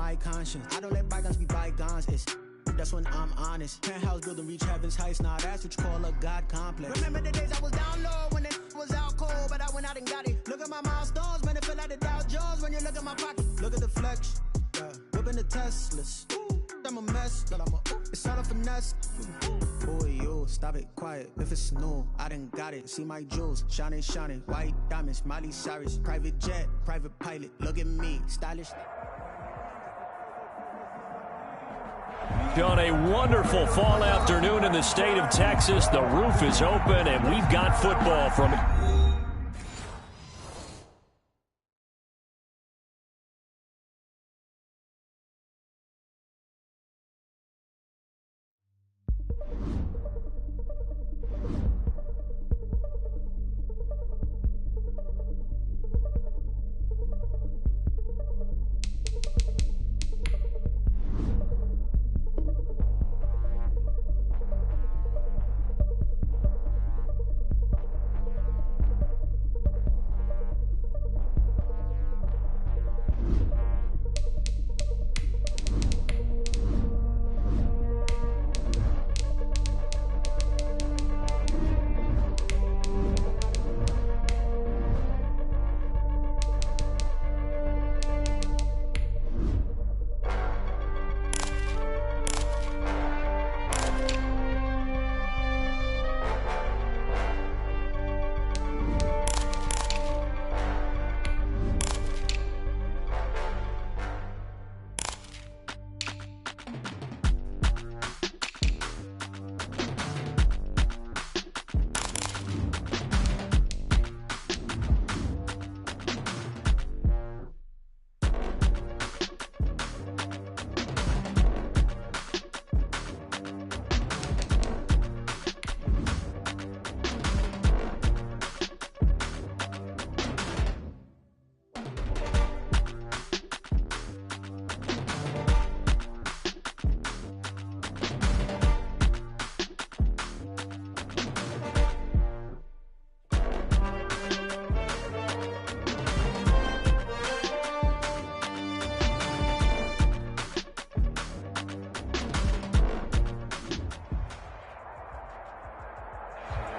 my conscience. I don't let bygones be bygones. That's when I'm honest. Penthouse building, reach heaven's heights. Now that's what you call a God complex. Remember the days I was down low when it was out cold, but I went out and got it. Look at my milestones, man, it feel like the Dow Jones when you look at my pocket. Look at the flex, yeah. Whipping the Teslas. Ooh, I'm a mess, but it's all a finesse. Boy, you stop it, quiet. If it's new, I done got it. See my jewels, shining, shining. White diamonds, Miley Cyrus. Private jet, private pilot. Look at me, stylish. On a wonderful fall afternoon in the state of Texas, the roof is open, and we've got football from it.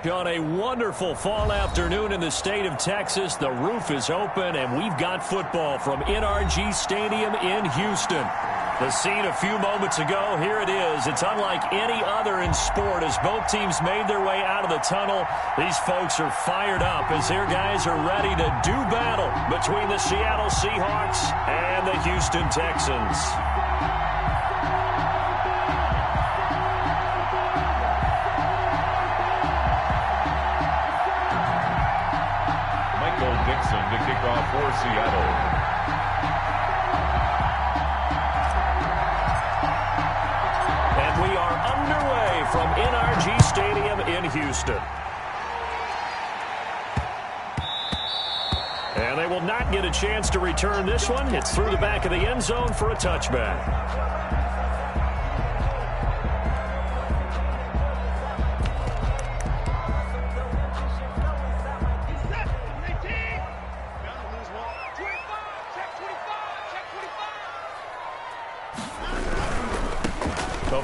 On a wonderful fall afternoon in the state of Texas, the roof is open, and we've got football from NRG Stadium in Houston. The scene a few moments ago, here it is. It's unlike any other in sport as both teams made their way out of the tunnel. These folks are fired up as their guys are ready to do battle between the Seattle Seahawks and the Houston Texans. To kick off for Seattle. And we are underway from NRG Stadium in Houston. And they will not get a chance to return this one. It's through the back of the end zone for a touchback.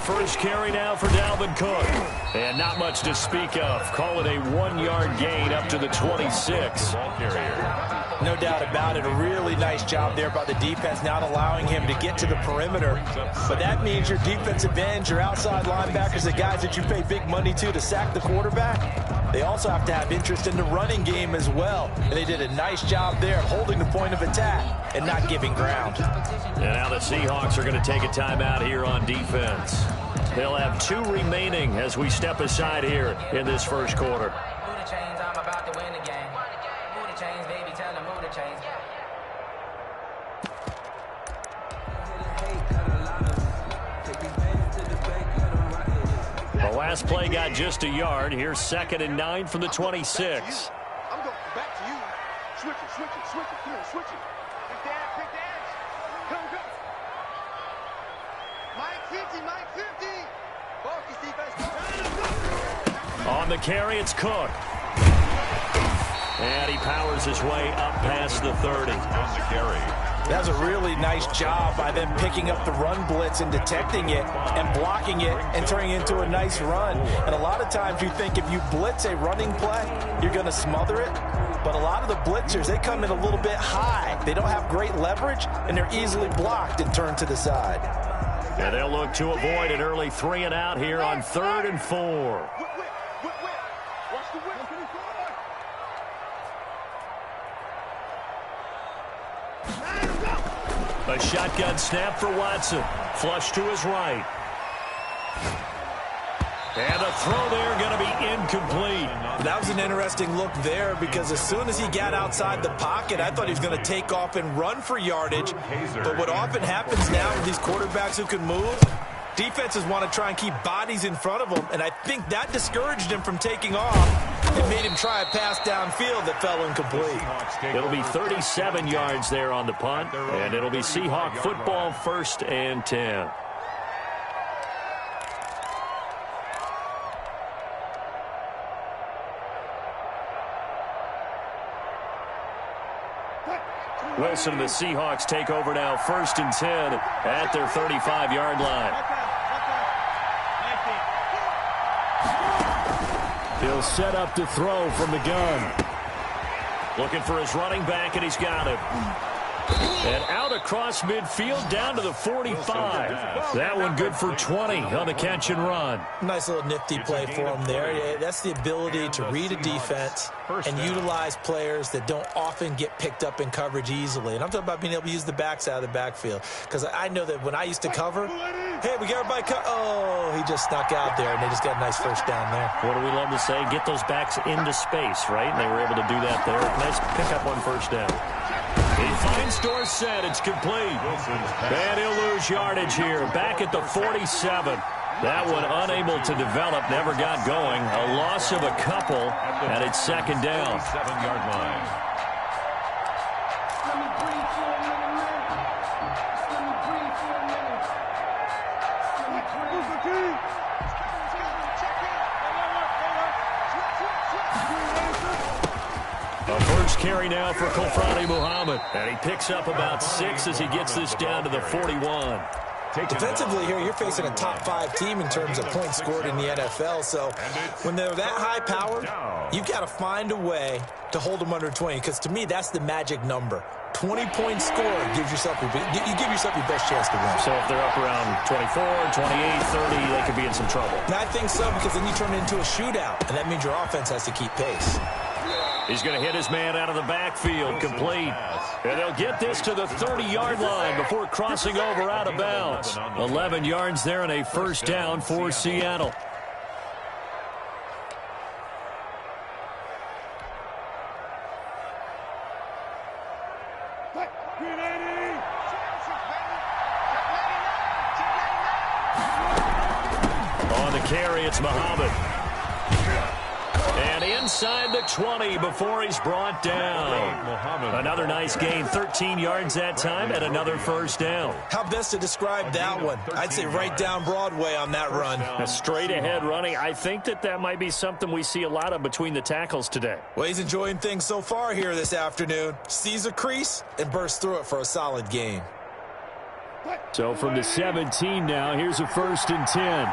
First carry now for Dalvin Cook. And not much to speak of. Call it a 1-yard gain up to the 26. Ball carrier. No doubt about it. A really nice job there by the defense, not allowing him to get to the perimeter. But that means your defensive ends, your outside linebackers, the guys that you pay big money to sack the quarterback, they also have to have interest in the running game as well. And they did a nice job there holding the point of attack and not giving ground. And now the Seahawks are going to take a timeout here on defense. They'll have 2 remaining as we step aside here in this first quarter. The last play got just a yard. Here's 2nd and 9 from the 26. I'm going back to you. Switch it, switch it, switch it. Come on, switch it. Big dash. Come, come. Mike 50, Mike 50. Focus defense. On the carry, it's Cook. And he powers his way up past the 30. On the carry. That was a really nice job by them picking up the run blitz and detecting it and blocking it and turning it into a nice run. And a lot of times you think if you blitz a running play, you're going to smother it. But a lot of the blitzers, they come in a little bit high. They don't have great leverage, and they're easily blocked and turned to the side. Yeah, they'll look to avoid an early 3 and out here on 3rd and 4. Watch the whip. A shotgun snap for Watson. Flush to his right. And the throw there going to be incomplete. That was an interesting look there because as soon as he got outside the pocket, I thought he was going to take off and run for yardage. But what often happens now with these quarterbacks who can move, defenses want to try and keep bodies in front of them, and I think that discouraged him from taking off. It made him try a pass downfield that fell incomplete. It'll be 37 yards there on the punt, and it'll be Seahawk football 1st and 10. Wilson and the Seahawks take over now 1st and 10 at their 35-yard line. He'll set up to throw from the gun. Looking for his running back, and he's got it. And out across midfield down to the 45. That one good for 20 on the catch and run. Nice little nifty play for him there. Yeah, that's the ability to read a defense and utilize players that don't often get picked up in coverage easily. And I'm talking about being able to use the backs out of the backfield. Because I know that when I used to cover, hey, we got everybody oh, he just snuck out there, and they just got a nice first down there. What do we love to say? Get those backs into space, right? And they were able to do that there. Nice pickup on first down. He finds Dorsett. It's complete. And he'll lose yardage here. Back at the 47. That one unable to develop. Never got going. A loss of a couple. And it's 2nd down. 7-yard line. Carry now for Kofrani Muhammad. And he picks up about 6 as he gets this down to the 41. Defensively here, you're facing a top-5 team in terms of points scored in the NFL. So when they're that high-powered, you've got to find a way to hold them under 20. Because to me, that's the magic number. 20-point score gives yourself you give yourself your best chance to win. So if they're up around 24, 28, 30, they could be in some trouble. And I think so, because then you turn it into a shootout, and that means your offense has to keep pace. He's going to hit his man out of the backfield, complete. And they'll get this to the 30-yard line before crossing over out of bounds. 11 yards there and a first down for Seattle. On the carry, it's Muhammad. And inside the 20 before he's brought down. Another nice gain, 13 yards that time, and another first down. How best to describe that one? I'd say right down Broadway on that run. A straight ahead running. I think that might be something we see a lot of between the tackles today. Well, he's enjoying things so far here this afternoon. Sees a crease and bursts through it for a solid gain. So from the 17 now, here's a 1st and 10.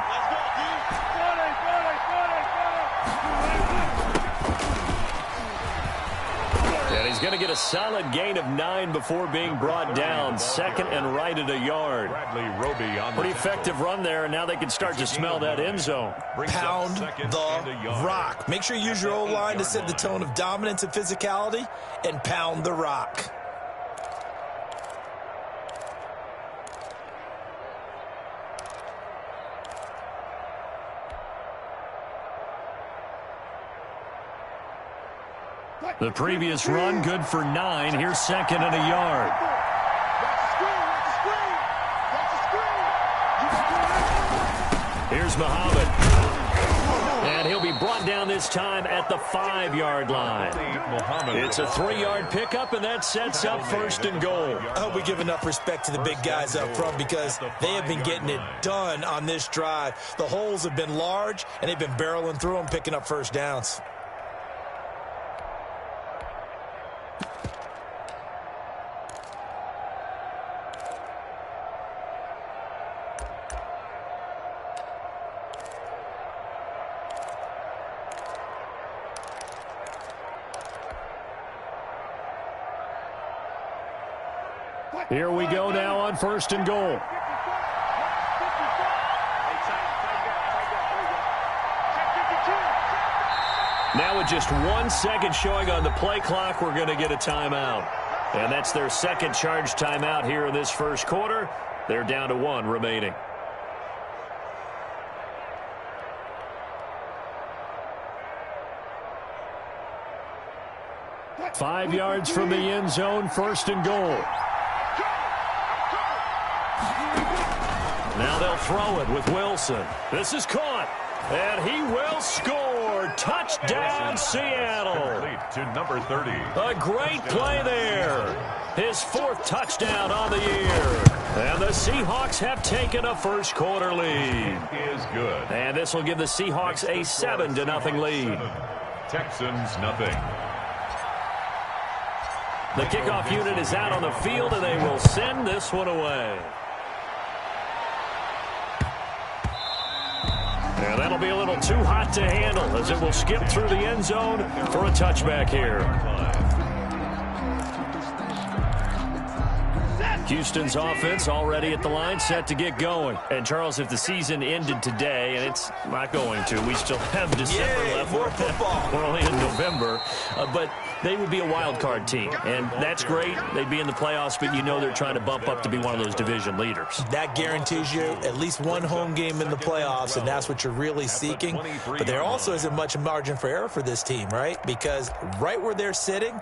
He's going to get a solid gain of 9 before being brought down. 2nd and right at a yard. Pretty effective run there, and now they can start to smell that end zone. Pound the rock. Make sure you use your O-line to set the tone of dominance and physicality, and pound the rock. The previous run, good for 9. Here's 2nd and a yard. Here's Muhammad. And he'll be brought down this time at the 5-yard line. It's a 3-yard pickup, and that sets up 1st and goal. I hope we give enough respect to the big guys up front because they have been getting it done on this drive. The holes have been large, and they've been barreling through them, picking up first downs. Here we go now on 1st and goal. Now with just 1 second showing on the play clock, we're going to get a timeout. And that's their second charge timeout here in this first quarter. They're down to 1 remaining. Five yards from the end zone, 1st and goal. Now they'll throw it with Wilson. This is caught, and he will score. Touchdown, Seattle. To number 30. A great play there. His 4th touchdown on the year. And the Seahawks have taken a first quarter lead. Is good. And this will give the Seahawks a 7-0 lead. Texans nothing. The kickoff unit is out on the field, and they will send this one away. And that'll be a little too hot to handle as it will skip through the end zone for a touchback here. Houston's offense already at the line, set to get going. And, Charles, if the season ended today, and it's not going to, we still have December left. More football. We're only in November. But they would be a wild card team, and that's great. They'd be in the playoffs, but you know they're trying to bump up to be one of those division leaders. That guarantees you at least 1 home game in the playoffs, and that's what you're really seeking. But there also isn't much margin for error for this team, right? Because right where they're sitting,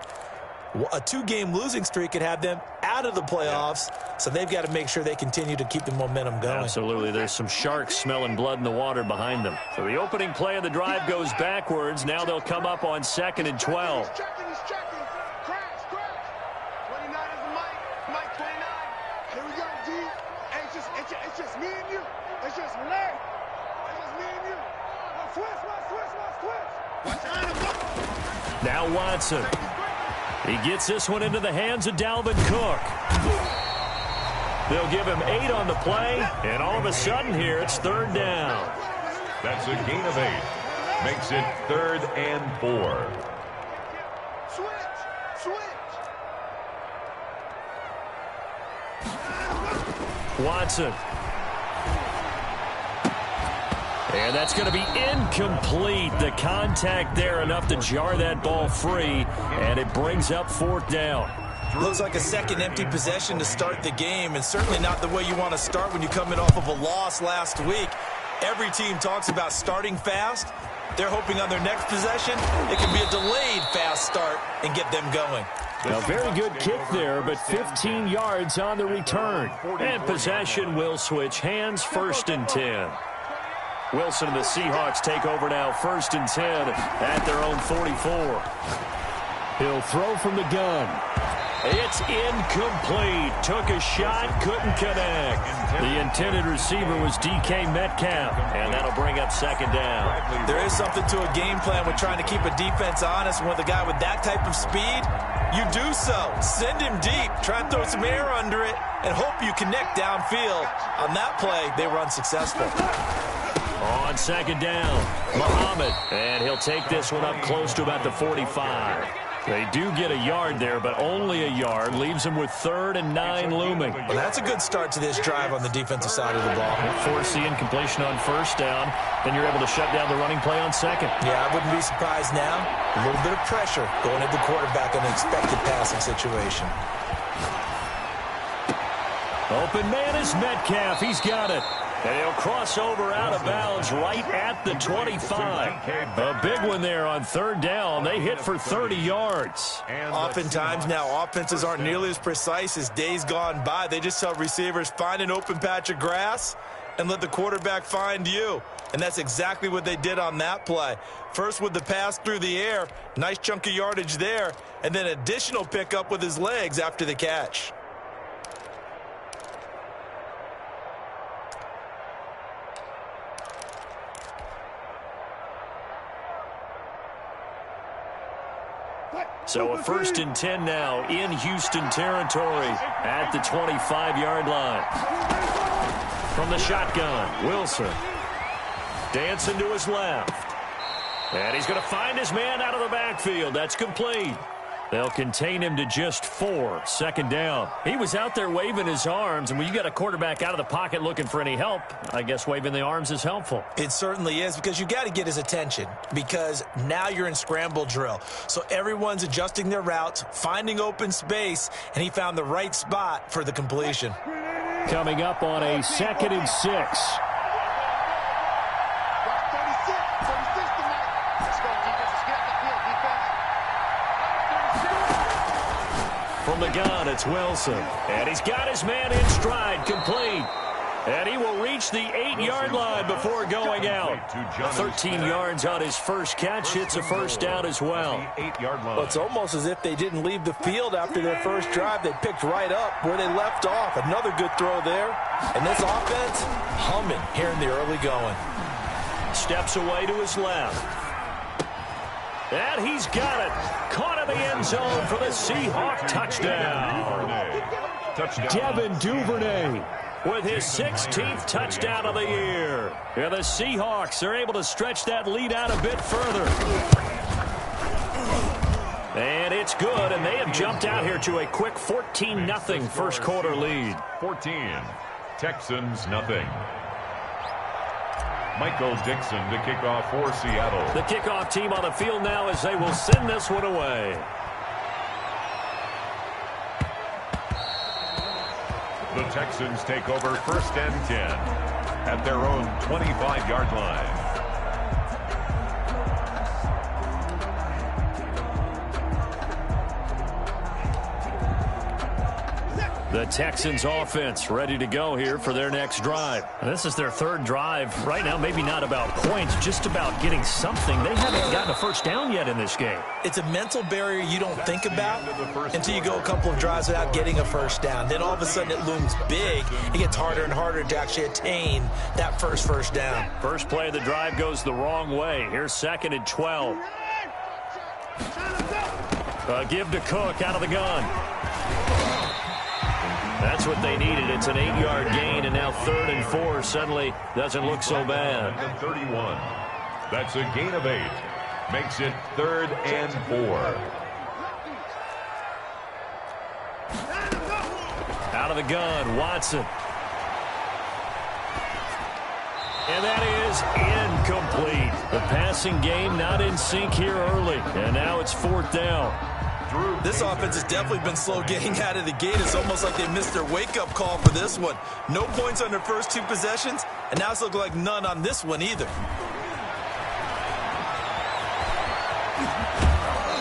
a 2-game losing streak could have them out of the playoffs, so they've got to make sure they continue to keep the momentum going. Absolutely. There's some sharks smelling blood in the water behind them. So the opening play of the drive goes backwards. Now they'll come up on 2nd and 12. He's checking. Crash. 29 is the Mike 29. Here we go, D. Hey, it's just me and you. It's just Larry. It's just me and you. Switch. Now Watson. He gets this one into the hands of Dalvin Cook. They'll give him 8 on the play, and all of a sudden here it's 3rd down. That's a gain of 8. Makes it 3rd and 4. Switch. Watson. And that's going to be incomplete. The contact there enough to jar that ball free, and it brings up 4th down. Looks like a second empty possession to start the game, and certainly not the way you want to start when you're coming off of a loss last week. Every team talks about starting fast. They're hoping on their next possession it can be a delayed fast start and get them going. A very good kick there, but 15 yards on the return. And possession will switch hands, 1st and 10. Wilson and the Seahawks take over now, 1st and 10 at their own 44. He'll throw from the gun. It's incomplete. Took a shot, couldn't connect. The intended receiver was DK Metcalf, and that'll bring up 2nd down. There is something to a game plan with trying to keep a defense honest. With a guy with that type of speed, you do so. Send him deep. Try and throw some air under it and hope you connect downfield. On that play, they were unsuccessful. On 2nd down, Muhammad, and he'll take this one up close to about the 45. They do get a yard there, but only a yard. Leaves them with 3rd and 9 looming. Well, that's a good start to this drive on the defensive side of the ball. Force the incompletion on 1st down. Then you're able to shut down the running play on 2nd. Yeah, I wouldn't be surprised now. A little bit of pressure going at the quarterback on an expected passing situation. Open man is Metcalf. He's got it. And he'll cross over out of bounds right at the 25. A big one there on 3rd down. They hit for 30 yards. Oftentimes now offenses aren't nearly as precise as days gone by. They just tell receivers, find an open patch of grass and let the quarterback find you. And that's exactly what they did on that play. First with the pass through the air, nice chunk of yardage there, and then additional pickup with his legs after the catch. So a 1st and 10 now in Houston territory at the 25-yard line. From the shotgun, Wilson dancing to his left. And he's going to find his man out of the backfield. That's complete. They'll contain him to just 4, second down. He was out there waving his arms, and when you got a quarterback out of the pocket looking for any help, I guess waving the arms is helpful. It certainly is, because you got to get his attention, because now you're in scramble drill. So everyone's adjusting their routes, finding open space, and he found the right spot for the completion. Coming up on a 2nd and 6. From the gun, it's Wilson. And he's got his man in stride, complete. And he will reach the 8-yard line before going out. 13 yards on his first catch. It's a first down as well. Well, it's almost as if they didn't leave the field after their first drive. They picked right up where they left off. Another good throw there. And this offense, humming here in the early going. Steps away to his left. And he's got it. Caught in the end zone for the Seahawk touchdown. Devin Duvernay with his 16th touchdown of the year. And the Seahawks are able to stretch that lead out a bit further. And it's good, and they have jumped out here to a quick 14-0 first quarter lead. 14, Texans nothing. Michael Dixon to kick off for Seattle. The kickoff team on the field now as they will send this one away. The Texans take over 1st and 10 at their own 25-yard line. The Texans offense ready to go here for their next drive. And this is their 3rd drive. Right now, maybe not about points, just about getting something. They haven't gotten a first down yet in this game. It's a mental barrier you don't think about until you go a couple of drives without getting a first down. Then all of a sudden it looms big. It gets harder and harder to actually attain that first down. First play of the drive goes the wrong way. Here's 2nd and 12. Give to Cook out of the gun. That's what they needed. It's an 8-yard gain, and now 3rd and 4 suddenly doesn't look so bad. 31. That's a gain of 8. Makes it 3rd and 4. Out of the gun, Watson. And that is incomplete. The passing game not in sync here early, and now it's 4th down. This offense has definitely been slow getting out of the gate. It's almost like they missed their wake-up call for this one. No points on their first 2 possessions, and now it's looking like none on this one either.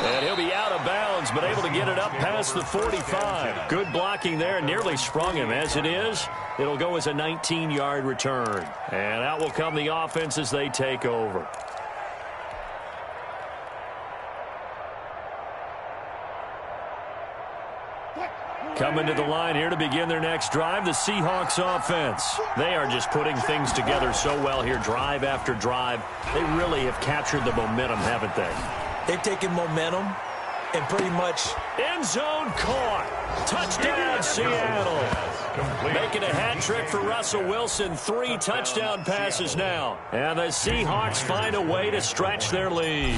And he'll be out of bounds, but able to get it up past the 45. Good blocking there, nearly sprung him. As it is, it'll go as a 19-yard return. And out will come the offense as they take over. Coming to the line here to begin their next drive, the Seahawks offense. They are just putting things together so well here, drive after drive. They really have captured the momentum, haven't they? They've taken momentum and pretty much... End zone caught. Touchdown, Seattle. Making a hat trick for Russell Wilson. 3 touchdown passes now. And the Seahawks find a way to stretch their lead.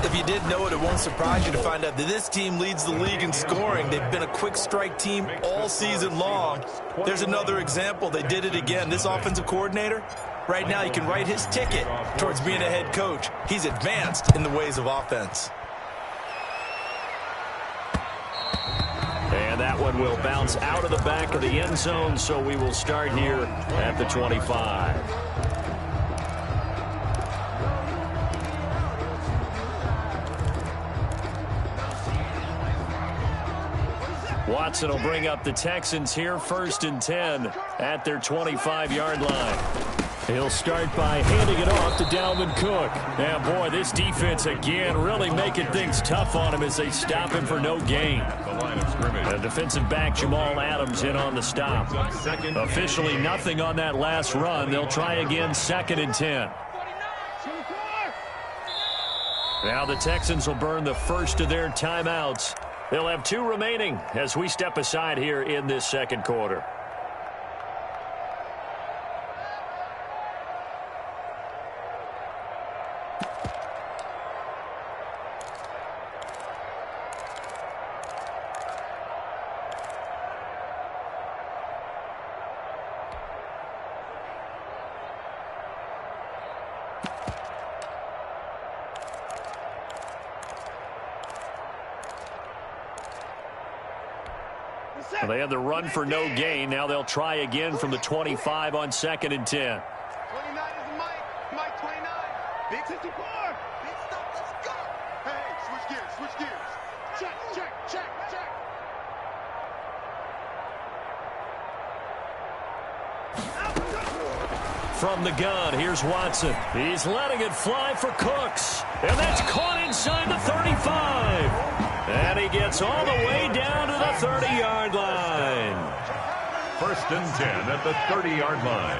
If you didn't know it, it won't surprise you to find out that this team leads the league in scoring. They've been a quick strike team all season long. There's another example. They did it again. This offensive coordinator, right now you can write his ticket towards being a head coach. He's advanced in the ways of offense. And that one will bounce out of the back of the end zone, so we will start here at the 25. Watson will bring up the Texans here, 1st and 10 at their 25-yard line. He'll start by handing it off to Dalvin Cook. And, boy, this defense, again, really making things tough on him as they stop him for no gain. The defensive back, Jamal Adams, in on the stop. Officially nothing on that last run. They'll try again, 2nd and 10. Now the Texans will burn the first of their timeouts. They'll have 2 remaining as we step aside here in this second quarter. Well, they had the run for no gain. Now they'll try again from the 25 on 2nd and 10. 29 is the Mike 29. Big 54. Big stuff, let's go. Hey, switch gears. Check. From the gun, here's Watson. He's letting it fly for Cooks. And that's caught inside the 35. And he gets all the way down to the 30-yard line. 1st and 10 at the 30-yard line.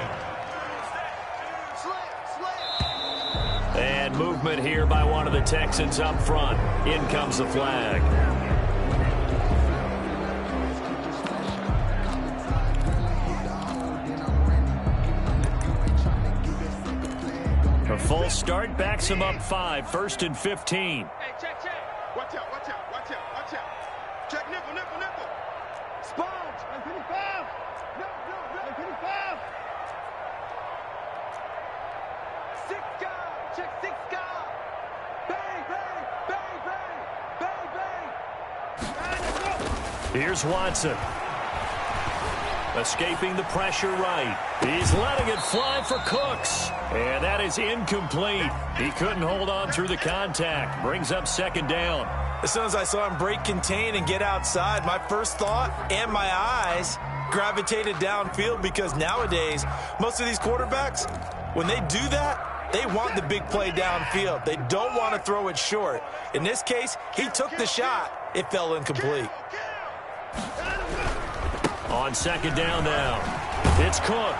And movement here by one of the Texans up front. In comes the flag. A full start backs him up 5. 1st and 15. Hey, check. Watch out. Check nickel. Sponge, 55. No, 55. 6 guard, check 6 guard. Bang. Here's Watson. Escaping the pressure right. He's letting it fly for Cooks. And that is incomplete. He couldn't hold on through the contact. Brings up 2nd down. As soon as I saw him break contain and get outside, my first thought and my eyes gravitated downfield, because nowadays, most of these quarterbacks, when they do that, they want the big play downfield. They don't want to throw it short. In this case, he took the shot. It fell incomplete. On 2nd down now, it's Cook.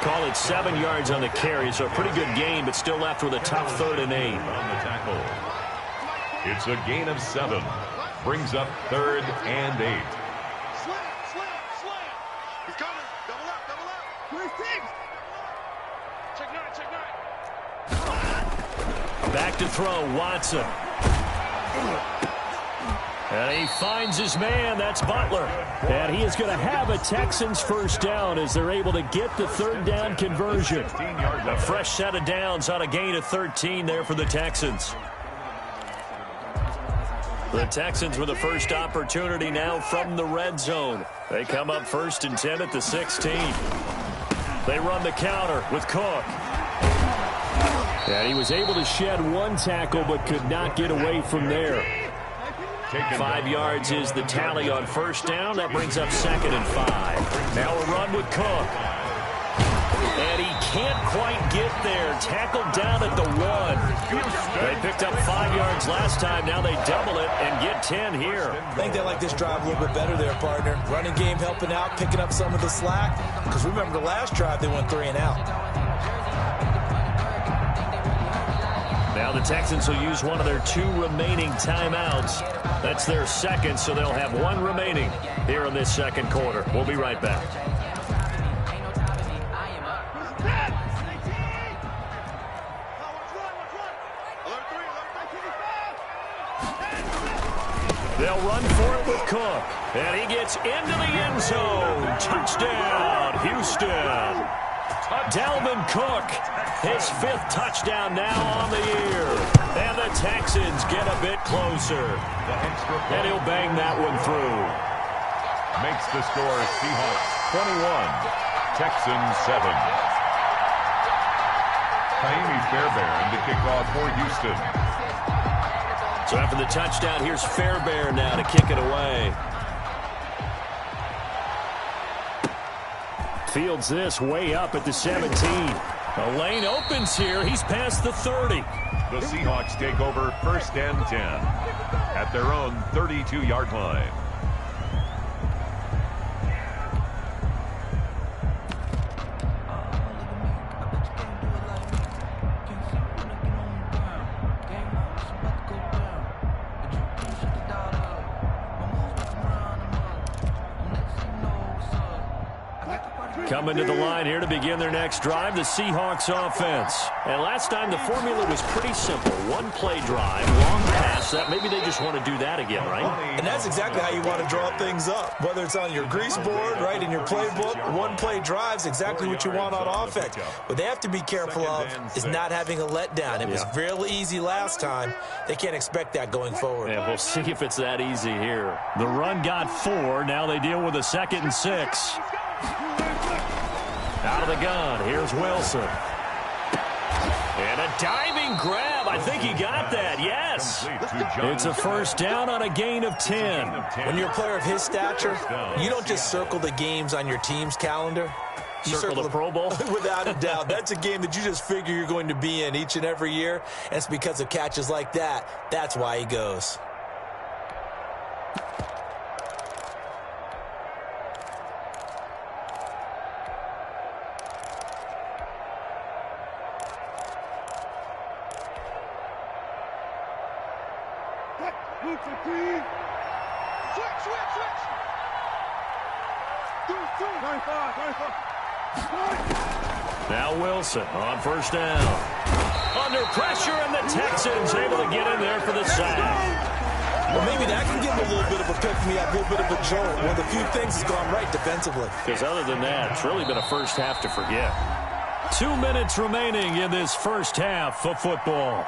Call it 7 yards on the carry, so a pretty good gain, but still left with a tough 3rd and 8. On the tackle. It's a gain of 7. Brings up 3rd and 8. Slam. He's coming. Double up. 26. Check 9. Back to throw, Watson. And he finds his man. That's Butler. And he is going to have a Texans 1st down as they're able to get the 3rd down conversion. A fresh set of downs on a gain of 13 there for the Texans. The Texans with the first opportunity now from the red zone. They come up 1st and 10 at the 16. They run the counter with Cook. And he was able to shed 1 tackle but could not get away from there. 5 yards is the tally on 1st down. That brings up 2nd and 5. Now a run with Cook. And he can't quite get there. Tackled down at the 1. They picked up 5 yards last time. Now they double it and get 10 here. I think they like this drive a little bit better there, partner. Running game helping out, picking up some of the slack. Because remember, the last drive they went 3 and out. Now the Texans will use one of their 2 remaining timeouts. That's their 2nd, so they'll have 1 remaining here in this 2nd quarter. We'll be right back. They'll run for it with Cook. And he gets into the end zone. Touchdown, Houston. Dalvin Cook, his 5th touchdown now on the year. And the Texans get a bit closer. And he'll bang that one through. Makes the score Seahawks 21, Texans 7. Kaimi Fairbairn to kick off for Houston. So after the touchdown, here's Fairbairn now to kick it away. Fields this way up at the 17. The lane opens here. He's past the 30. The Seahawks take over 1st and 10 at their own 32-yard line. Coming to the line here to begin their next drive, the Seahawks offense. And last time the formula was pretty simple. One play drive, long pass. That maybe they just want to do that again, right? And that's exactly how you want to draw things up. Whether it's on your grease board, right, in your playbook, one play drive's exactly what you want on offense. What they have to be careful of is not having a letdown. It was real easy last time. They can't expect that going forward. And we'll see if it's that easy here. The run got 4. Now they deal with a 2nd and 6. Out of the gun, here's Wilson. And a diving grab. I think he got that, yes. It's a first down on a gain of 10. When you're a player of his stature, you don't just circle the games on your team's calendar. You circle the Pro Bowl? Without a doubt. That's a game that you just figure you're going to be in each and every year. And it's because of catches like that. That's why he goes. Now Wilson on first down. Under pressure, and the Texans able to get in there for the sack. Well, maybe that can give him a little bit of a pick-me-up, a little bit of a jolt. One of the few things has gone right defensively. Because other than that, it's really been a first half to forget. 2 minutes remaining in this first half of football.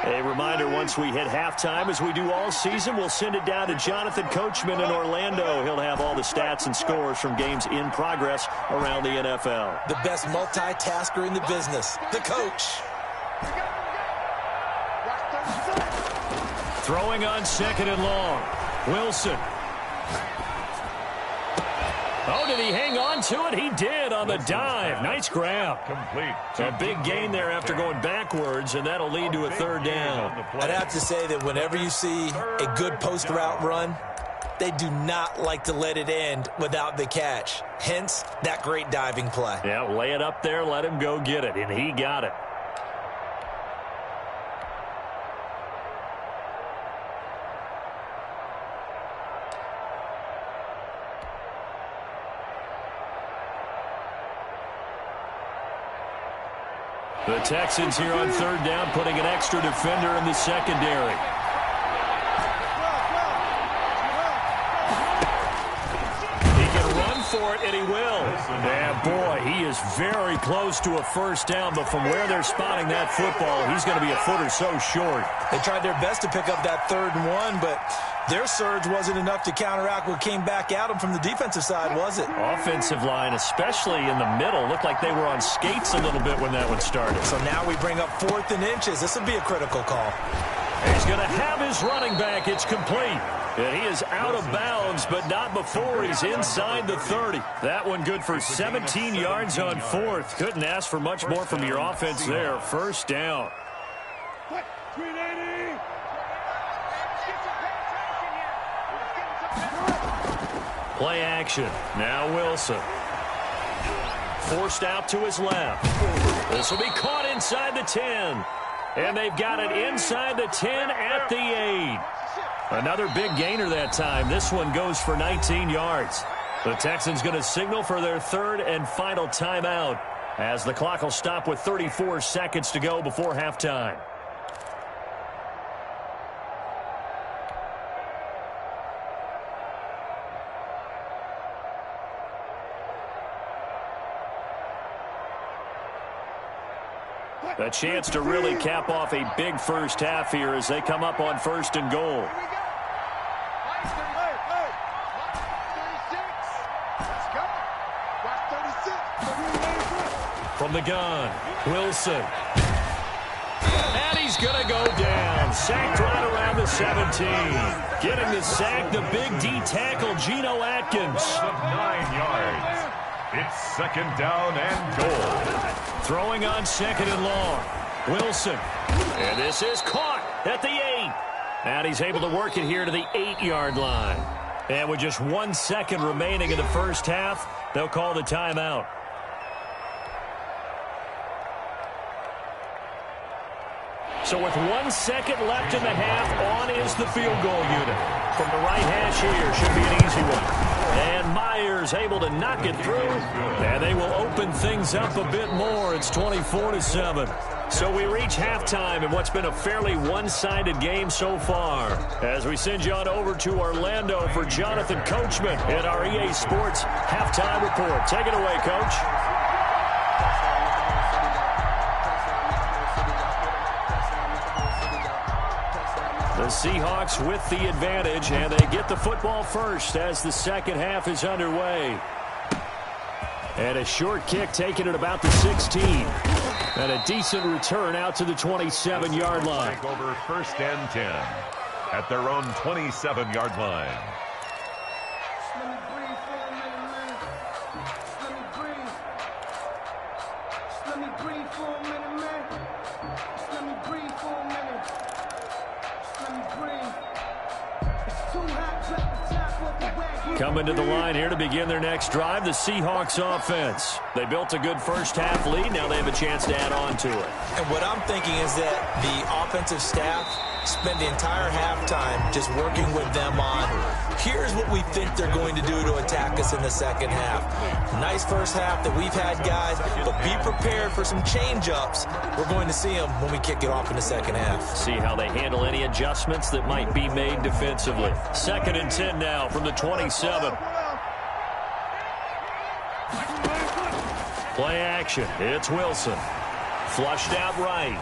A reminder, once we hit halftime, as we do all season, we'll send it down to Jonathan Coachman in Orlando. He'll have all the stats and scores from games in progress around the NFL. The best multitasker in the business, the coach. Throwing on 2nd and long. Wilson. Oh, did he hang on to it? He did on the dive. Nice grab. Complete. A big gain there after going backwards, and that'll lead to a 3rd down. I'd have to say that whenever you see a good post route run, they do not like to let it end without the catch. Hence, that great diving play. Yeah, lay it up there, let him go get it, and he got it. The Texans here on 3rd down, putting an extra defender in the secondary. He can run for it, and he will. And boy, he is very close to a first down, but from where they're spotting that football, he's going to be a foot or so short. They tried their best to pick up that 3rd and 1, but their surge wasn't enough to counteract what came back at them from the defensive side, was it? Offensive line, especially in the middle, looked like they were on skates a little bit when that one started. So now we bring up 4th and inches. This will be a critical call. He's going to have his running back. It's complete. And he is out of bounds, but not before he's inside the 30. That one good for 17 yards on 4th. Couldn't ask for much more from your offense there. First down. Play action. Now Wilson. Forced out to his left. This will be caught inside the 10. And they've got it inside the 10 at the 8. Another big gainer that time. This one goes for 19 yards. The Texans going to signal for their 3rd and final timeout as the clock will stop with 34 seconds to go before halftime. A chance to really cap off a big first half here as they come up on 1st and goal. From the gun, Wilson. And he's going to go down. Sacked right around the 17. Getting the sack, the big D tackle, Geno Atkins. 9 yards. It's 2nd down and goal. Throwing on 2nd and long. Wilson. And this is caught at the 8. And he's able to work it here to the 8-yard line. And with just 1 second remaining in the first half, they'll call the timeout. So with 1 second left in the half, on is the field goal unit. From the right hash here, should be an easy one. And Myers able to knock it through, and they will open things up a bit more. It's 24-7. So we reach halftime in what's been a fairly one-sided game so far. As we send you on over to Orlando for Jonathan Coachman in our EA Sports Halftime Report. Take it away, Coach. The Seahawks with the advantage, and they get the football first as the second half is underway. And a short kick taken at about the 16. And a decent return out to the 27-yard line. Take over first and 10 at their own 27-yard line. Coming to the line here to begin their next drive, the Seahawks offense. They built a good first-half lead. Now they have a chance to add on to it. And what I'm thinking is that the offensive staff spent the entire halftime just working with them on, here's what we think they're going to do to attack us in the second half. Nice first half that we've had, guys, but be prepared for some change-ups. We're going to see them when we kick it off in the second half. See how they handle any adjustments that might be made defensively. 2nd and 10 now from the 27. Play action. It's Wilson. Flushed out right.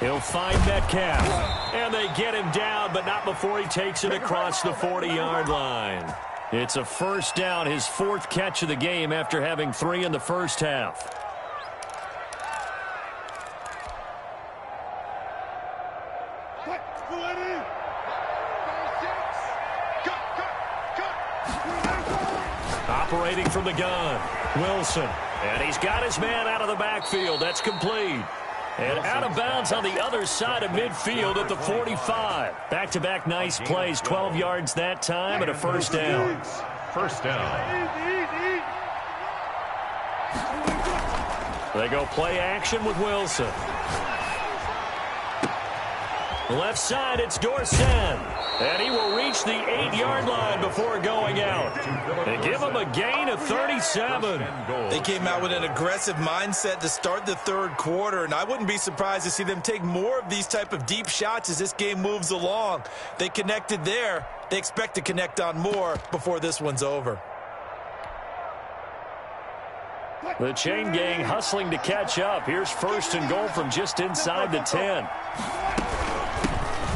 He'll find Metcalf. And they get him down, but not before he takes it across the 40-yard line. It's a first down, his 4th catch of the game after having 3 in the first half. Operating from the gun, Wilson. And he's got his man out of the backfield. That's complete. And out of bounds on the other side of midfield at the 45. Back-to-back nice plays, 12 yards that time and a first down. First down. They go play action with Wilson. Left side, it's Dorsett. And he will reach the 8-yard line before going out. They give him a gain of 37. They came out with an aggressive mindset to start the third quarter, and I wouldn't be surprised to see them take more of these type of deep shots as this game moves along. They connected there. They expect to connect on more before this one's over. The chain gang hustling to catch up. Here's 1st and goal from just inside the 10.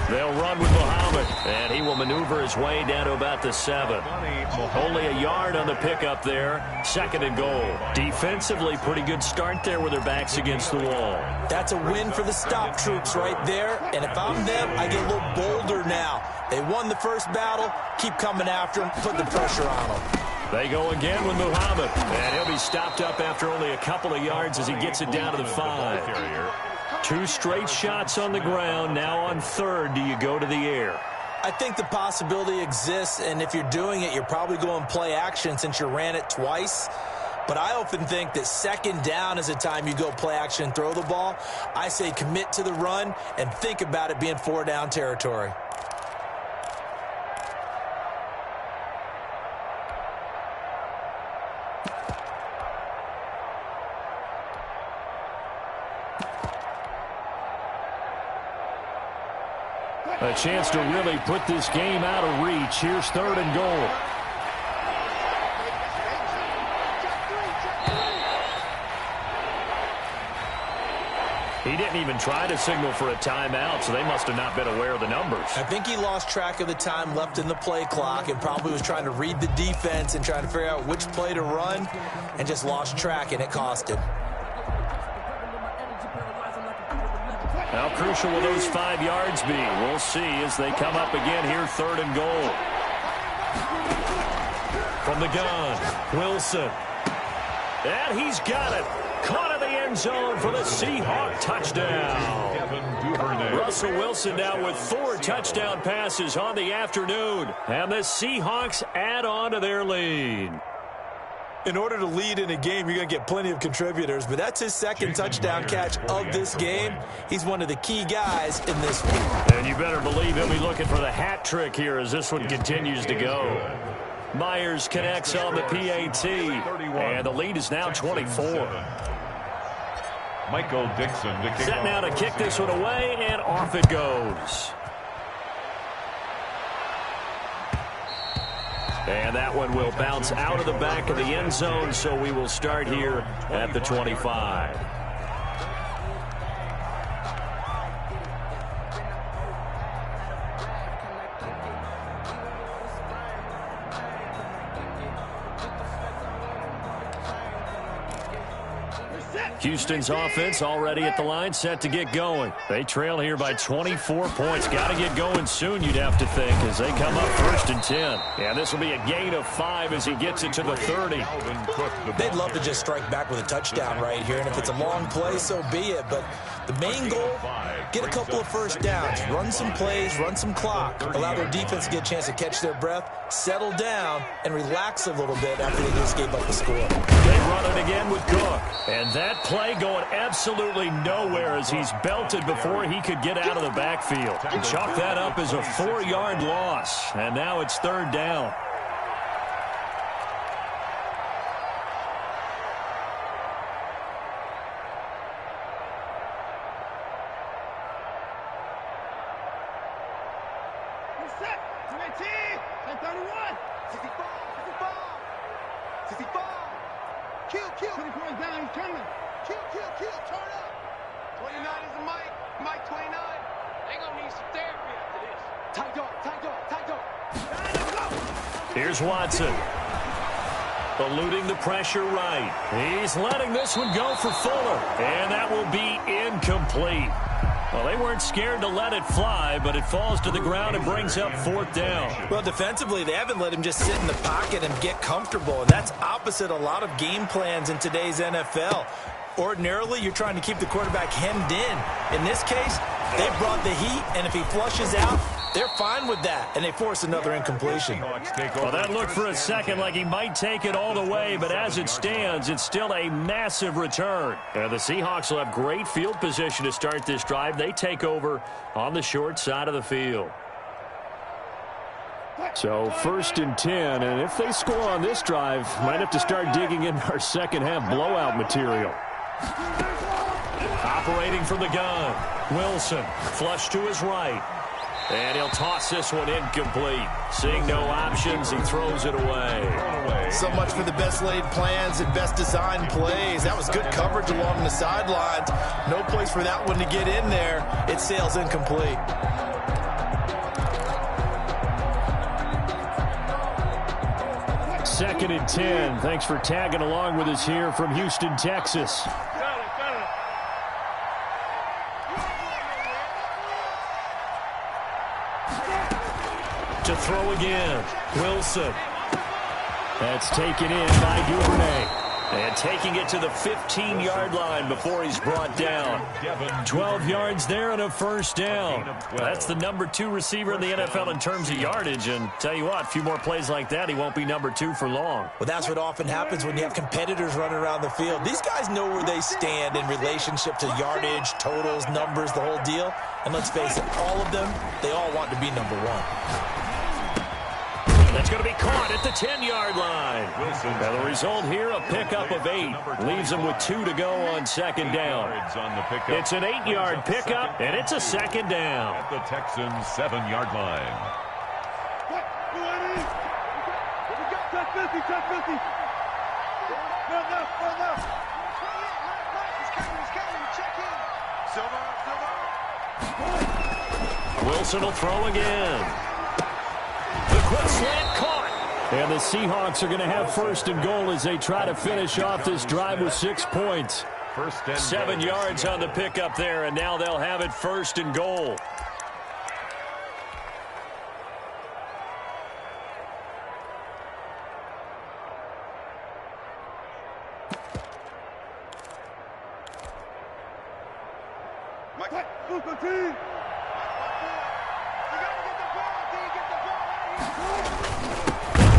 They'll run with Muhammad, and he will maneuver his way down to about the 7. Only a yard on the pickup there. 2nd and goal. Defensively, pretty good start there with their backs against the wall. That's a win for the stop troops right there, and if I'm them, I get a little bolder now. They won the first battle. Keep coming after them. Put the pressure on them. They go again with Muhammad, and he'll be stopped up after only a couple of yards as he gets it down to the 5. 2 straight shots on the ground. Now on 3rd, do you go to the air? I think the possibility exists, and if you're doing it, you're probably going play action since you ran it twice. But I often think that 2nd down is a time you go play action and throw the ball. I say commit to the run and think about it being 4-down territory. A chance to really put this game out of reach. Here's 3rd and goal. He didn't even try to signal for a timeout, so they must have not been aware of the numbers. I think he lost track of the time left in the play clock and probably was trying to read the defense and trying to figure out which play to run and just lost track, and it cost him. How crucial will those 5 yards be? We'll see as they come up again here, 3rd and goal. From the gun, Wilson. And he's got it. Caught in the end zone for the Seahawk touchdown. Russell Wilson now with 4 touchdown passes on the afternoon. And the Seahawks add on to their lead. In order to lead in a game, you're going to get plenty of contributors, but that's his 2nd touchdown catch of this game. He's one of the key guys in this one. And you better believe he'll be looking for the hat trick here as this one continues to go. Myers connects on the PAT, and the lead is now 24. Michael Dixon to kick Set off. now to kick this one away, and off it goes. And that one will bounce out of the back of the end zone, so we will start here at the 25. Houston's offense already at the line, set to get going. They trail here by 24 points. Got to get going soon, you'd have to think, as they come up 1st and 10. And this will be a gain of 5 as he gets it to the 30. They'd love to just strike back with a touchdown right here, and if it's a long play, so be it. But the main goal, get a couple of first downs, run some plays, run some clock, allow their defense to get a chance to catch their breath, settle down, and relax a little bit after they just gave up the score. They run it again with Cook. And that play going absolutely nowhere as he's belted before he could get out of the backfield. And chalk that up as a 4-yard loss. And now it's 3rd down. Here's Watson. Eluding the pressure right. He's letting this one go for Fuller. And that will be incomplete. Well, they weren't scared to let it fly, but it falls to the ground and brings up 4th down. Well, defensively, they haven't let him just sit in the pocket and get comfortable. And that's opposite a lot of game plans in today's NFL. Ordinarily, you're trying to keep the quarterback hemmed in. In this case, they brought the heat, and if he flushes out, they're fine with that, and they force another incompletion. Well, that looked for a second like he might take it all the way, but as it stands, it's still a massive return. And the Seahawks will have great field position to start this drive. They take over on the short side of the field. So 1st and 10, and if they score on this drive, might have to start digging in our second-half blowout material. Operating from the gun, Wilson, flush to his right. And he'll toss this one incomplete. Seeing no options, he throws it away. So much for the best laid plans and best designed plays. That was good coverage along the sidelines. No place for that one to get in there. It sails incomplete. Second and 10. Thanks for tagging along with us here from Houston, Texas. To throw again. Wilson. That's taken in by Duvernay. And taking it to the 15-yard line before he's brought down. 12 yards there and a 1st down. That's the number 2 receiver in the NFL in terms of yardage. And tell you what, a few more plays like that, he won't be number 2 for long. Well, that's what often happens when you have competitors running around the field. These guys know where they stand in relationship to yardage, totals, numbers, the whole deal. And let's face it, all of them, they all want to be number 1. That's going to be caught at the 10-yard line. Now the result here, a pickup of 8. Leaves them with 2 to go on 2nd down. It's an 8-yard pickup, and it's a 2nd down. At the Texans' 7-yard line. Wilson will throw again. The quick slant caught. And the Seahawks are going to have 1st and goal as they try to finish off this drive with 6 points. 7 yards on the pickup there, and now they'll have it 1st and goal.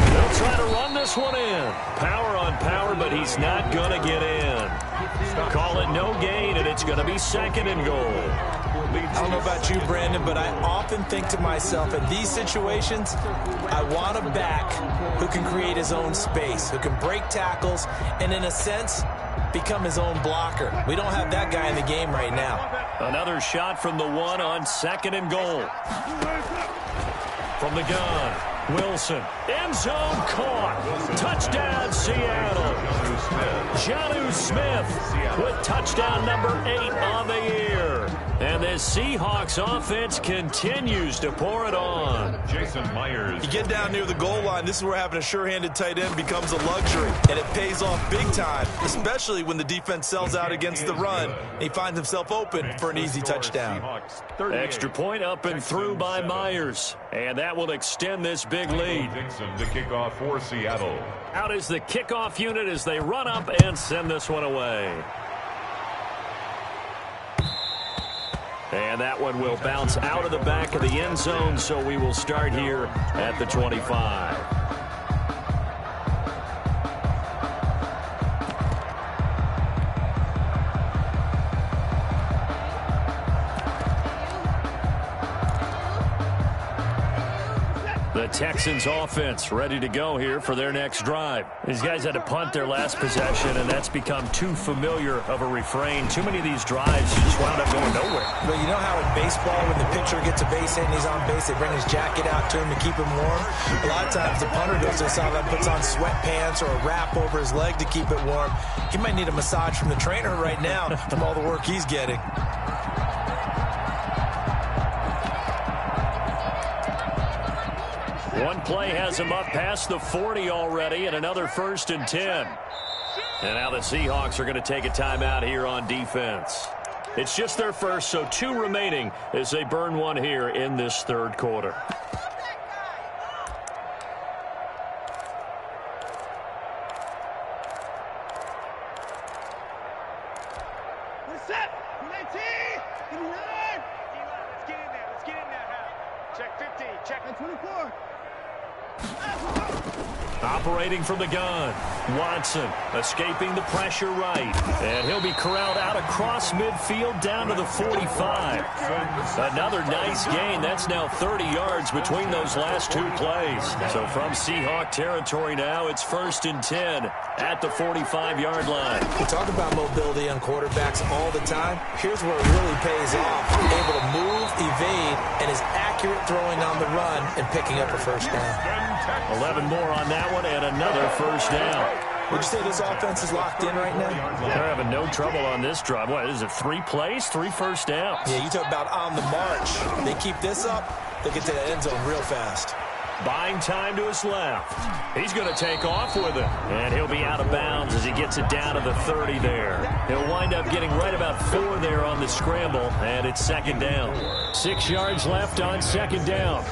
They'll try to run this one in. Power on power, but but he's not going to get in. Call it no gain, and it's going to be 2nd and goal. I don't know about you, Brandon, but I often think to myself, in these situations, I want a back who can create his own space, who can break tackles, and in a sense, become his own blocker. We don't have that guy in the game right now. Another shot from the 1 on 2nd and goal. From the gun, Wilson. End zone caught. Touchdown, Seattle. Jonnu Smith with touchdown number 8 on the year. And this Seahawks offense continues to pour it on. Jason Myers. You get down near the goal line, this is where having a sure-handed tight end becomes a luxury. And it pays off big time, especially when the defense sells out against the run. And he finds himself open for an easy touchdown. Extra point up and through by Myers. And that will extend this big lead. Dixon to kick off for Seattle. Out is the kickoff unit as they run up and send this one away. And that one will bounce out of the back of the end zone, so we will start here at the 25. The Texans offense ready to go here for their next drive. These guys had to punt their last possession, and that's become too familiar of a refrain. Too many of these drives just wound up going nowhere. Well, you know how in baseball, when the pitcher gets a base hit and he's on base, they bring his jacket out to him to keep him warm? A lot of times the punter goes to the sideline, puts on sweatpants or a wrap over his leg to keep it warm. He might need a massage from the trainer right now from all the work he's getting. One play has him up past the 40 already, and another 1st and 10. And now the Seahawks are going to take a timeout here on defense. It's just their first, so 2 remaining as they burn one here in this 3rd quarter. We're set. 19. 59. Let's get in there. Let's get in there. Check 50. Check 24. Operating from the gun, Watson escaping the pressure right. And he'll be corralled out across midfield down to the 45. Another nice gain. That's now 30 yards between those last 2 plays. So from Seahawk territory now, it's 1st and 10 at the 45-yard line. We talk about mobility on quarterbacks all the time. Here's where it really pays off. Able to move, evade, and is accurate throwing on the run and picking up a 1st down. 11 more on that one and another 1st down. Would you say this offense is locked in right now? They're having no trouble on this drive. What is it, 3 plays, 3 1st downs? Yeah, you talk about on the march. They keep this up, they get to the end zone real fast. Buying time to his left. He's going to take off with it. And he'll be out of bounds as he gets it down to the 30 there. He'll wind up getting right about 4 there on the scramble, and it's 2nd down. 6 yards left on 2nd down.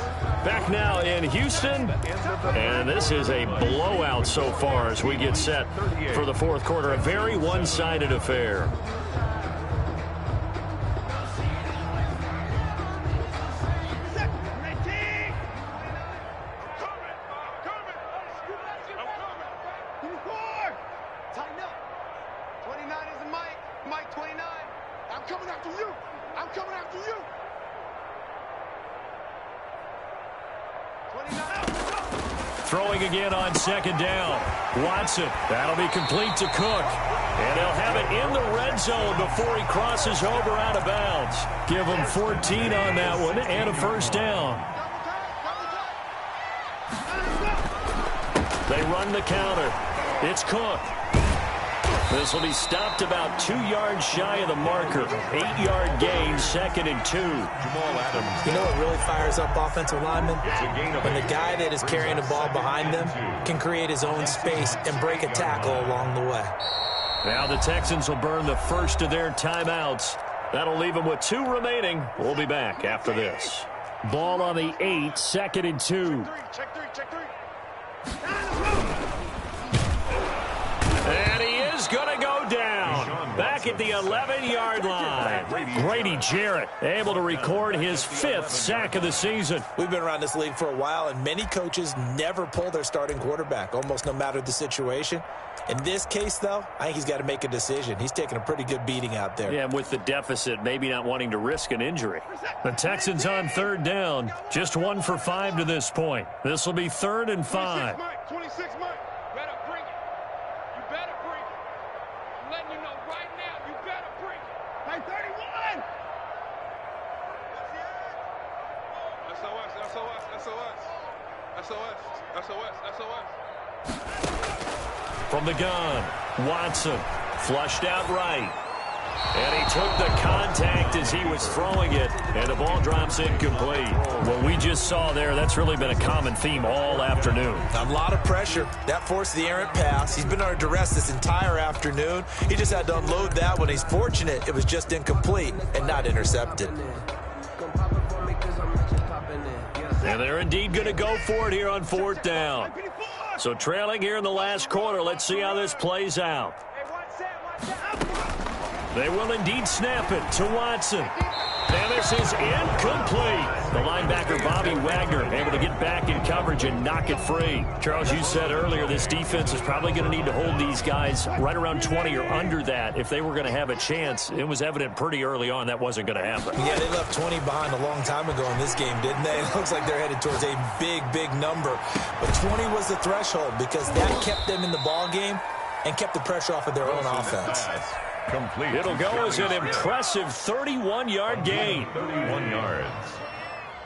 Back now in Houston, and this is a blowout so far as we get set for the 4th quarter. A very one-sided affair. Tighten up. 29 is the Mike. Mike 29. I'm coming after you. I'm coming after you. 29 out. Throwing again on 2nd down. Watson. That'll be complete to Cook. And he'll have it in the red zone before he crosses over out of bounds. Give him 14 on that one and a 1st down. They run the counter. It's Cook. This will be stopped about 2 yards shy of the marker. 8-yard gain, 2nd and 2. Jamal Adams. You know what really fires up offensive linemen? When the guy that is carrying the ball behind them can create his own space and break a tackle along the way. Now the Texans will burn the first of their timeouts. That'll leave them with 2 remaining. We'll be back after this. Ball on the 8, 2nd and 2. Check 3. Check 3. And he is going to go down. Back back at the 11-yard line. Grady Jarrett able to record his 5th sack of the season. We've been around this league for a while, and many coaches never pull their starting quarterback, almost no matter the situation. In this case, though, I think he's got to make a decision. He's taking a pretty good beating out there. Yeah, and with the deficit, maybe not wanting to risk an injury. The Texans on 3rd down, just 1 for 5 to this point. This will be 3rd and 5. 26 Mike. Better bring it. You better bring it. I'm letting you know right now, you better bring it. Hey, 31! SOS, SOS, SOS. SOS, SOS, SOS. From the gun, Watson flushed out right. And he took the contact as he was throwing it, and the ball drops incomplete. What we just saw there, that's really been a common theme all afternoon. A lot of pressure. That forced the errant pass. He's been under duress this entire afternoon. He just had to unload that one. He's fortunate it was just incomplete and not intercepted. And they're indeed going to go for it here on 4th down. So trailing here in the last quarter, let's see how this plays out. They will indeed snap it to Watson. And this is incomplete. The linebacker, Bobby Wagner, able to get back in coverage and knock it free. Charles, you said earlier this defense is probably going to need to hold these guys right around 20 or under that if they were going to have a chance. It was evident pretty early on that wasn't going to happen. Yeah, they left 20 behind a long time ago in this game, didn't they? It looks like they're headed towards a big, big number. But 20 was the threshold because that kept them in the ball game and kept the pressure off of their own offense. Complete. It'll go as an impressive 31-yard gain. 31 yards.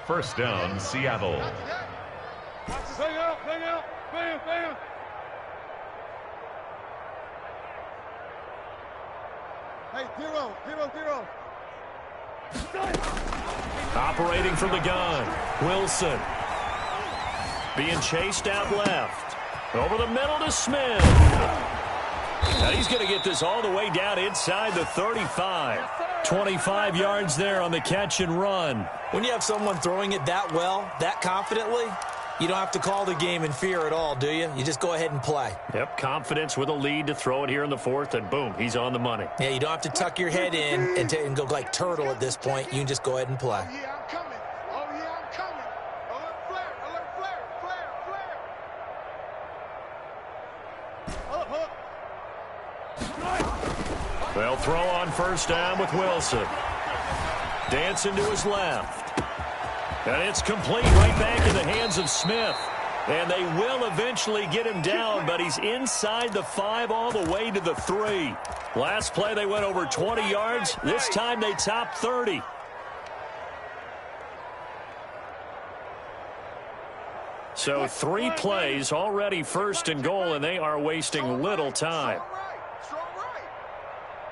1st down, Seattle. Bang out, bang out, bam, bam. Hey, 0. Operating from the gun, Wilson. Being chased out left. Over the middle to Smith. Now he's going to get this all the way down inside the 35. 25 yards there on the catch and run. When you have someone throwing it that well, that confidently, you don't have to call the game in fear at all, do you? You just go ahead and play. Yep, confidence with a lead to throw it here in the 4th, and boom, he's on the money. Yeah, you don't have to tuck your head in and go like turtle at this point. You can just go ahead and play. Oh, yeah, I'm coming. Oh, yeah, I'm coming. Alert flare, alert flare, flare, flare. They'll throw on 1st down with Wilson. Dancing to his left. And it's complete right back in the hands of Smith. And they will eventually get him down, but he's inside the 5 all the way to the 3. Last play they went over 20 yards. This time they topped 30. So 3 plays already 1st and goal, and they are wasting little time. Strong right.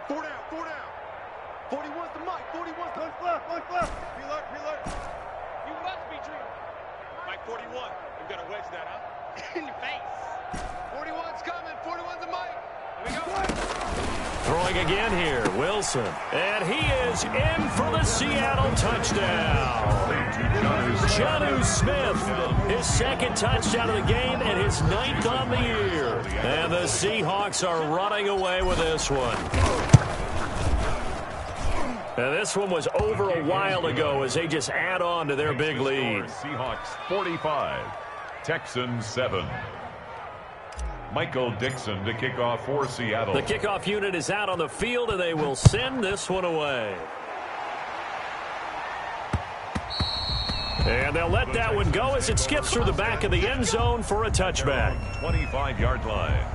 4 down, 4 down. 41's the mic, 41's the left. Pre-alert. You must be dreaming. Mike 41. You got to wedge that, huh? In your face. 41's coming, 41's the mic. Here we go. Throwing again here, Wilson. And he is in for the Seattle touchdown. Jonnu Smith, his 2nd touchdown of the game and his 9th on the year. And the Seahawks are running away with this one. And this one was over a while ago as they just add on to their big lead. Seahawks 45, Texans 7. Michael Dixon to kick off for Seattle. The kickoff unit is out on the field, and they will send this one away. And they'll let that one go as it skips through the back of the end zone for a touchback. 25-yard line.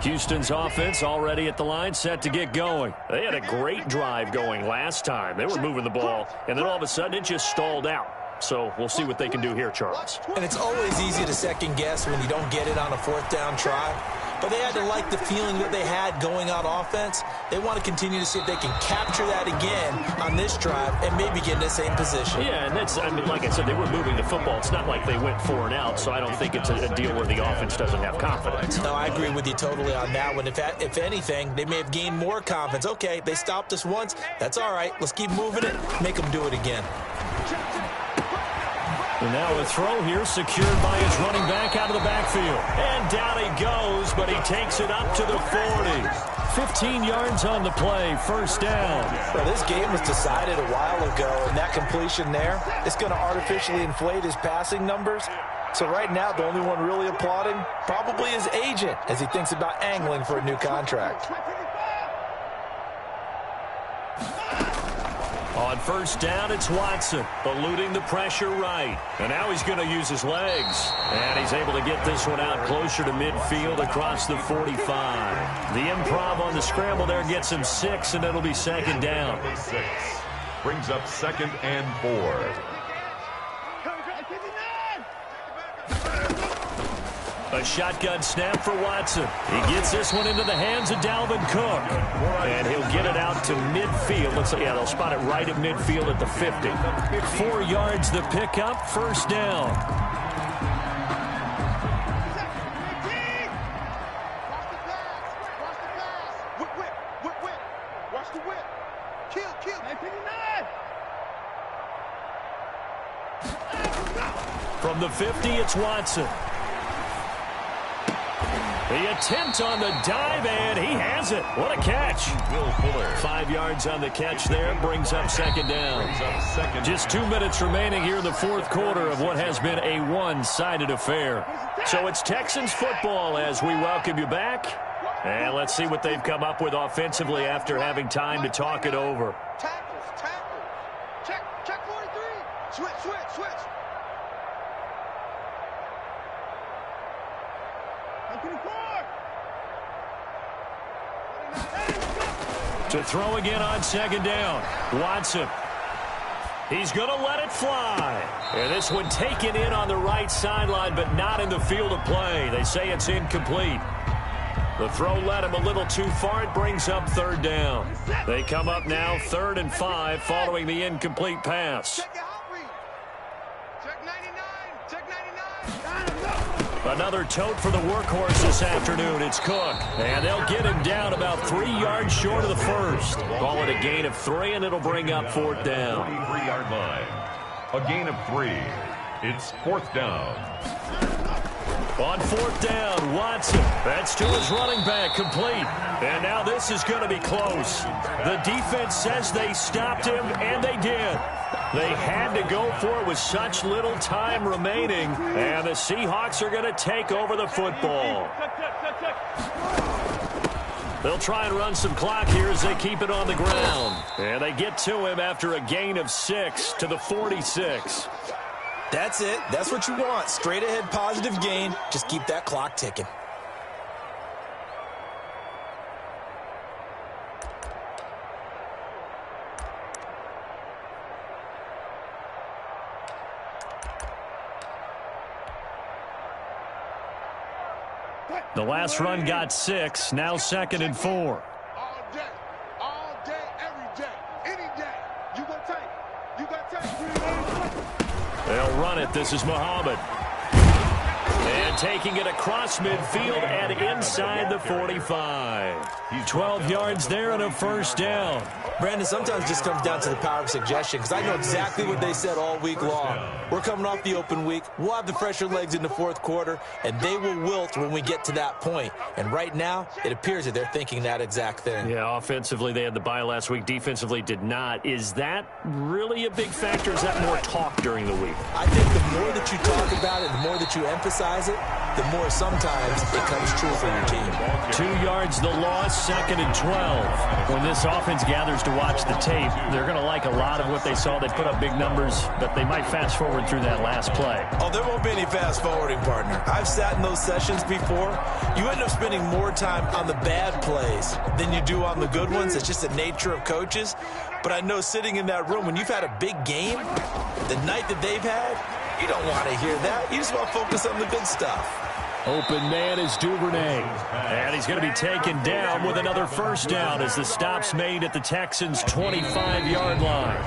Houston's offense already at the line, set to get going. They had a great drive going last time. They were moving the ball, and then all of a sudden it just stalled out. So we'll see what they can do here, Charles. And it's always easy to second guess when you don't get it on a 4th down try. but they had to like the feeling that they had going on offense. They want to continue to see if they can capture that again on this drive and maybe get in the same position. Yeah, and that's, I mean, like I said, they were moving the football. It's not like they went 4 and out, so I don't think it's a deal where the offense doesn't have confidence. No, I agree with you totally on that one. If anything, they may have gained more confidence. Okay, they stopped us once. That's all right. Let's keep moving it. Make them do it again. And now a throw here secured by his running back out of the backfield. And down he goes, but he takes it up to the 40. 15 yards on the play, first down. Well, this game was decided a while ago, and that completion there is going to artificially inflate his passing numbers. So right now, the only one really applauding probably his agent as he thinks about angling for a new contract. On first down, it's Watson, eluding the pressure right. And now he's going to use his legs. And he's able to get this one out closer to midfield across the 45. The improv on the scramble there gets him 6, and it'll be second down. 6 brings up 2nd and 4. A shotgun snap for Watson. He gets this one into the hands of Dalvin Cook. And he'll get it out to midfield. Looks like, yeah, they'll spot it right at midfield at the 50. 4 yards the pickup, first down. Watch the whip. Kill. From the 50, it's Watson. The attempt on the dive, and he has it. What a catch. Will Fuller. 5 yards on the catch there, brings up second down. Just 2 minutes remaining here in the fourth quarter of what has been a one-sided affair. So it's Texans football as we welcome you back. And let's see what they've come up with offensively after having time to talk it over. Tackles. Check 43. Switch. To throw again on second down. Watson. He's going to let it fly. And this one taken in on the right sideline, but not in the field of play. They say it's incomplete. The throw led him a little too far. It brings up third down. They come up now 3rd and 5 following the incomplete pass. Check your hot read. Check 99. Another tote for the workhorse this afternoon. It's Cook. And they'll get him down about 3 yards short of the first. Call it a gain of 3, and it'll bring up 4th down. 23-yard line. A gain of 3. It's 4th down. On 4th down, Watson. That's to his running back, complete. And now this is going to be close. The defense says they stopped him, and they did. They had to go for it with such little time remaining, and the Seahawks are going to take over the football. They'll try and run some clock here as they keep it on the ground. And they get to him after a gain of 6 to the 46. That's it. That's what you want. Straight ahead positive gain. Just keep that clock ticking. The last run got 6. Now 2nd and 4. All day, every day, any day. You got tape. They'll run it. This is Muhammad. And taking it across midfield and inside the 45. 12 yards there and a first down. Brandon, sometimes it just comes down to the power of suggestion, because I know exactly what they said all week long. We're coming off the open week. We'll have the fresher legs in the fourth quarter, and they will wilt when we get to that point. And right now, it appears that they're thinking that exact thing. Yeah, offensively, they had the bye last week. Defensively, did not. Is that really a big factor? Is that more talk during the week? I think the more that you talk about it, the more that you emphasize it, the more sometimes it comes true for your team. 2 yards the loss, 2nd and 12. When this offense gathers to watch the tape, they're going to like a lot of what they saw. They put up big numbers, but they might fast forward through that last play. Oh, there won't be any fast forwarding, partner. I've sat in those sessions before. You end up spending more time on the bad plays than you do on the good ones. It's just the nature of coaches. But I know sitting in that room, when you've had a big game, the night that they've had, you don't want to hear that. You just want to focus on the good stuff. Open man is Duvernay. And he's going to be taken down with another first down as the stop's made at the Texans' 25-yard line.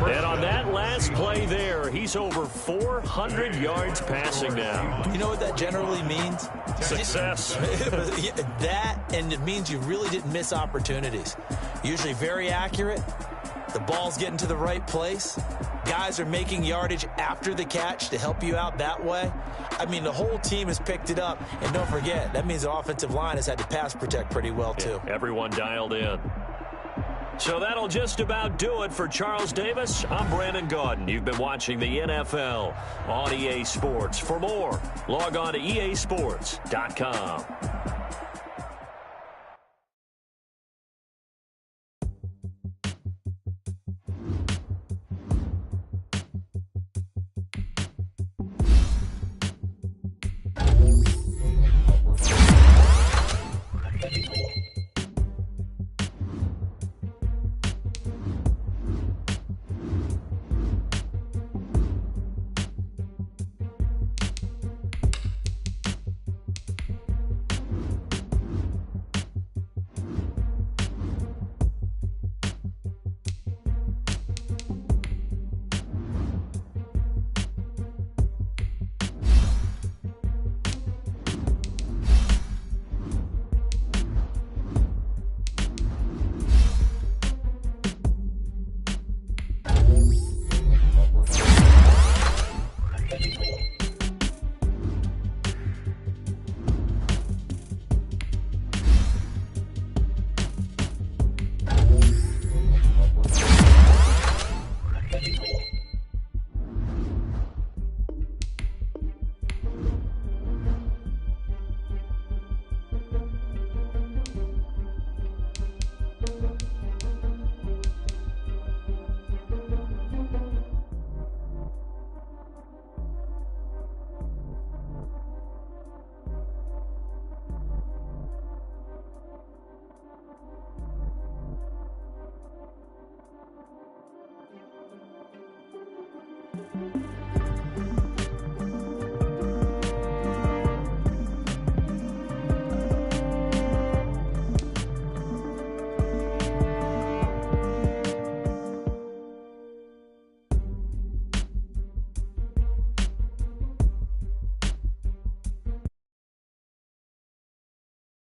And on that last play there, he's over 400 yards passing now. You know what that generally means? Success. That, and it means you really didn't miss opportunities. Usually very accurate. The ball's getting to the right place. Guys are making yardage after the catch to help you out that way. I mean, the whole team has picked it up. And don't forget, that means the offensive line has had to pass protect pretty well, too. Yeah, everyone dialed in. So that'll just about do it for Charles Davis. I'm Brandon Gaudin. You've been watching the NFL on EA Sports. For more, log on to easports.com.